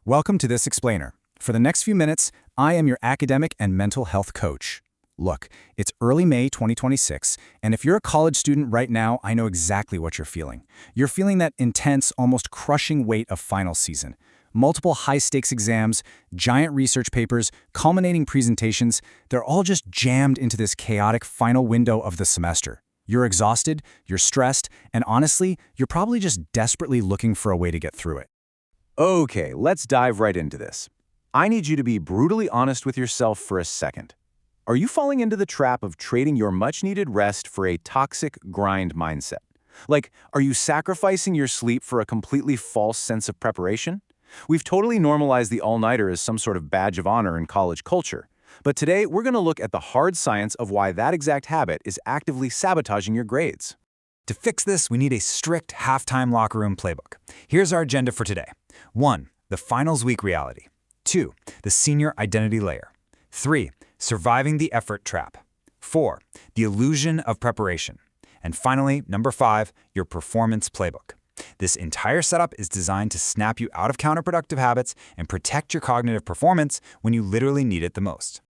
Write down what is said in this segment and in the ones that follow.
Welcome to this explainer. For the next few minutes, I am your academic and mental health coach. Look, it's early May 2026, and if you're a college student right now, I know exactly what you're feeling. You're feeling that intense, almost crushing weight of final season. Multiple high-stakes exams, giant research papers, culminating presentations, they're all just jammed into this chaotic final window of the semester. You're exhausted, you're stressed, and honestly, you're probably just desperately looking for a way to get through it. Okay, let's dive right into this. I need you to be brutally honest with yourself for a second. Are you falling into the trap of trading your much-needed rest for a toxic grind mindset? Like, are you sacrificing your sleep for a completely false sense of preparation? We've totally normalized the all-nighter as some sort of badge of honor in college culture. But today, we're going to look at the hard science of why that exact habit is actively sabotaging your grades. To fix this, we need a strict halftime locker room playbook. Here's our agenda for today. 1. The finals week reality. 2. The senior identity layer. 3. Surviving the effort trap. 4. The illusion of preparation. And finally, number 5, your performance playbook. This entire setup is designed to snap you out of counterproductive habits and protect your cognitive performance when you literally need it the most.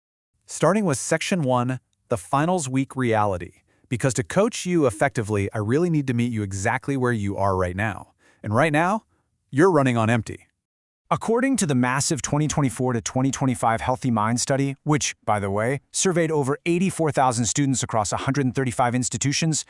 Starting with Section 1, the finals week reality. Because to coach you effectively, I really need to meet you exactly where you are right now. And right now, you're running on empty. According to the massive 2024 to 2025 Healthy Mind study, which, by the way, surveyed over 84,000 students across 135 institutions,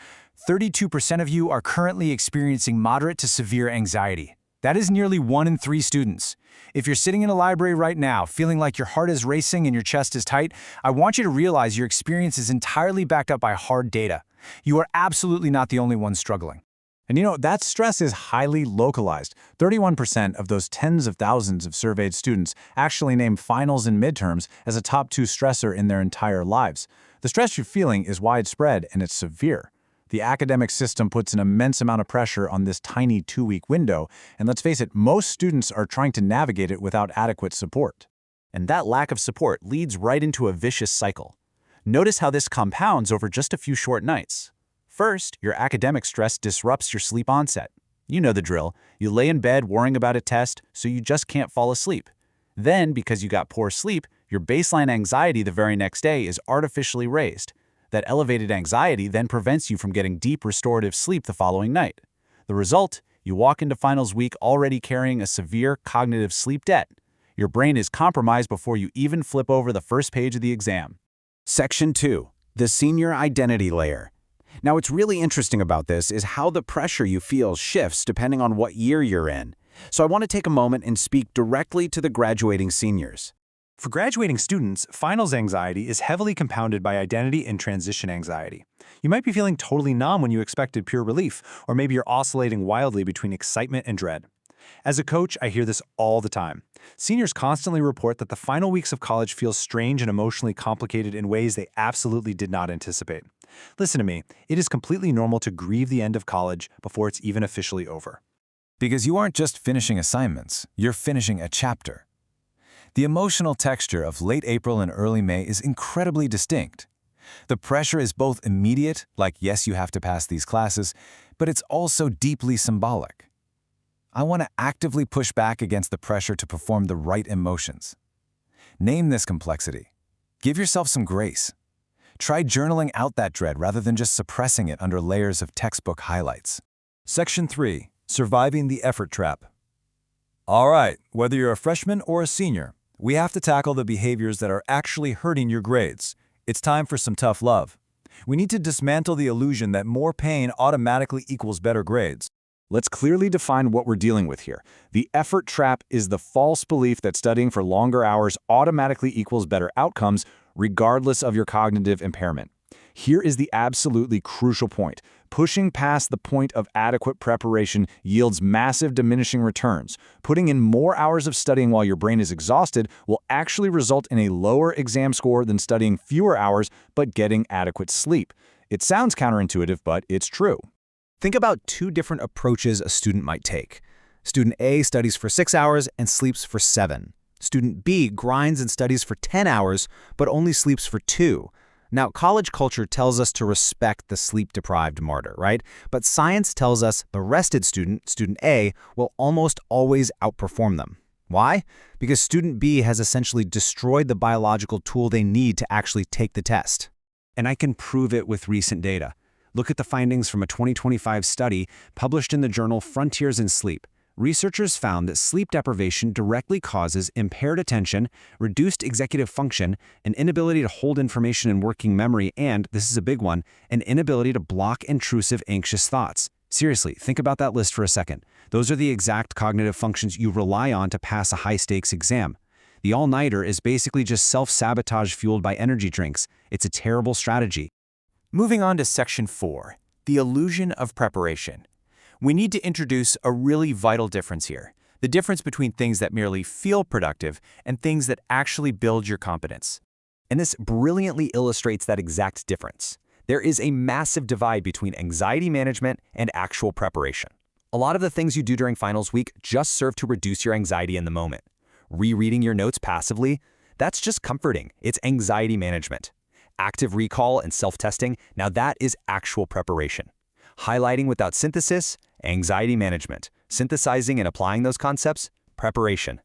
32% of you are currently experiencing moderate to severe anxiety. That is nearly 1 in 3 students. If you're sitting in a library right now, feeling like your heart is racing and your chest is tight, I want you to realize your experience is entirely backed up by hard data. You are absolutely not the only one struggling. And that stress is highly localized. 31% of those tens of thousands of surveyed students actually name finals and midterms as a top 2 stressor in their entire lives. The stress you're feeling is widespread and it's severe. The academic system puts an immense amount of pressure on this tiny 2-week window, and let's face it, most students are trying to navigate it without adequate support. And that lack of support leads right into a vicious cycle. Notice how this compounds over just a few short nights. First, your academic stress disrupts your sleep onset. You know the drill. You lay in bed worrying about a test, so you just can't fall asleep. Then, because you got poor sleep, your baseline anxiety the very next day is artificially raised. That elevated anxiety then prevents you from getting deep restorative sleep the following night. The result? You walk into finals week already carrying a severe cognitive sleep debt. Your brain is compromised before you even flip over the first page of the exam. Section 2. The senior identity layer. Now, what's really interesting about this is how the pressure you feel shifts depending on what year you're in. So I want to take a moment and speak directly to the graduating seniors. For graduating students, finals anxiety is heavily compounded by identity and transition anxiety. You might be feeling totally numb when you expected pure relief, or maybe you're oscillating wildly between excitement and dread. As a coach, I hear this all the time. Seniors constantly report that the final weeks of college feel strange and emotionally complicated in ways they absolutely did not anticipate. Listen to me, it is completely normal to grieve the end of college before it's even officially over. Because you aren't just finishing assignments, you're finishing a chapter. The emotional texture of late April and early May is incredibly distinct. The pressure is both immediate, like yes, you have to pass these classes, but it's also deeply symbolic. I want to actively push back against the pressure to perform the right emotions. Name this complexity. Give yourself some grace. Try journaling out that dread rather than just suppressing it under layers of textbook highlights. Section 3. Surviving the effort trap. All right, whether you're a freshman or a senior, we have to tackle the behaviors that are actually hurting your grades. It's time for some tough love. We need to dismantle the illusion that more pain automatically equals better grades. Let's clearly define what we're dealing with here. The effort trap is the false belief that studying for longer hours automatically equals better outcomes, regardless of your cognitive impairment. Here is the absolutely crucial point. Pushing past the point of adequate preparation yields massive diminishing returns. Putting in more hours of studying while your brain is exhausted will actually result in a lower exam score than studying fewer hours but getting adequate sleep. It sounds counterintuitive, but it's true. Think about 2 different approaches a student might take. Student A studies for 6 hours and sleeps for 7. Student B grinds and studies for 10 hours, but only sleeps for 2. Now, college culture tells us to respect the sleep-deprived martyr, right? But science tells us the rested student, student A, will almost always outperform them. Why? Because student B has essentially destroyed the biological tool they need to actually take the test. And I can prove it with recent data. Look at the findings from a 2025 study published in the journal Frontiers in Sleep. Researchers found that sleep deprivation directly causes impaired attention, reduced executive function, an inability to hold information in working memory, and, this is a big one, an inability to block intrusive anxious thoughts. Seriously, think about that list for a second. Those are the exact cognitive functions you rely on to pass a high-stakes exam. The all-nighter is basically just self-sabotage fueled by energy drinks. It's a terrible strategy. Moving on to Section 4, the illusion of preparation. We need to introduce a really vital difference here, the difference between things that merely feel productive and things that actually build your competence. And this brilliantly illustrates that exact difference. There is a massive divide between anxiety management and actual preparation. A lot of the things you do during finals week just serve to reduce your anxiety in the moment. Rereading your notes passively, that's just comforting. It's anxiety management. Active recall and self-testing, now that is actual preparation. Highlighting without synthesis, anxiety management. Synthesizing and applying those concepts, preparation.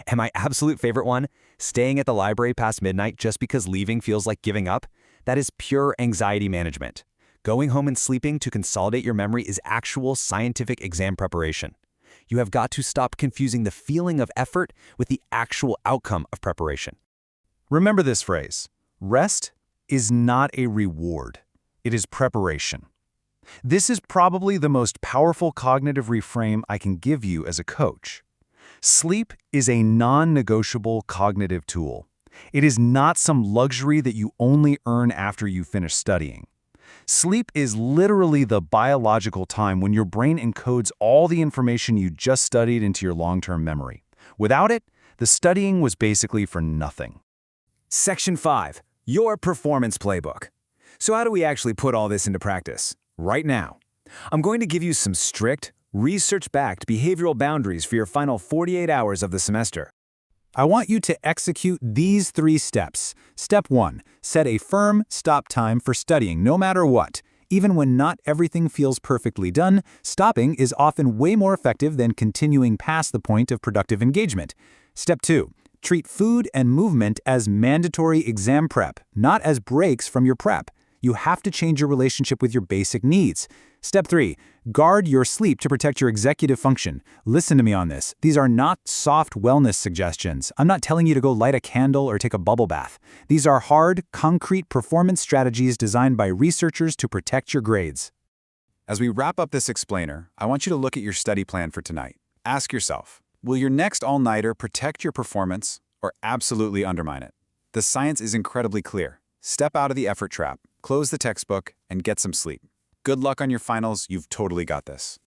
And my absolute favorite one, staying at the library past midnight just because leaving feels like giving up, that is pure anxiety management. Going home and sleeping to consolidate your memory is actual scientific exam preparation. You have got to stop confusing the feeling of effort with the actual outcome of preparation. Remember this phrase: rest is not a reward, it is preparation. This is probably the most powerful cognitive reframe I can give you as a coach. Sleep is a non-negotiable cognitive tool. It is not some luxury that you only earn after you finish studying. Sleep is literally the biological time when your brain encodes all the information you just studied into your long-term memory. Without it, the studying was basically for nothing. Section 5, your performance playbook. So how do we actually put all this into practice? Right now, I'm going to give you some strict, research-backed behavioral boundaries for your final 48 hours of the semester. I want you to execute these 3 steps. Step 1, set a firm stop time for studying no matter what. Even when not everything feels perfectly done, stopping is often way more effective than continuing past the point of productive engagement. Step 2, treat food and movement as mandatory exam prep, not as breaks from your prep. You have to change your relationship with your basic needs. Step 3, guard your sleep to protect your executive function. Listen to me on this. These are not soft wellness suggestions. I'm not telling you to go light a candle or take a bubble bath. These are hard, concrete performance strategies designed by researchers to protect your grades. As we wrap up this explainer, I want you to look at your study plan for tonight. Ask yourself, will your next all-nighter protect your performance or absolutely undermine it? The science is incredibly clear. Step out of the effort trap, close the textbook, and get some sleep. Good luck on your finals, you've totally got this.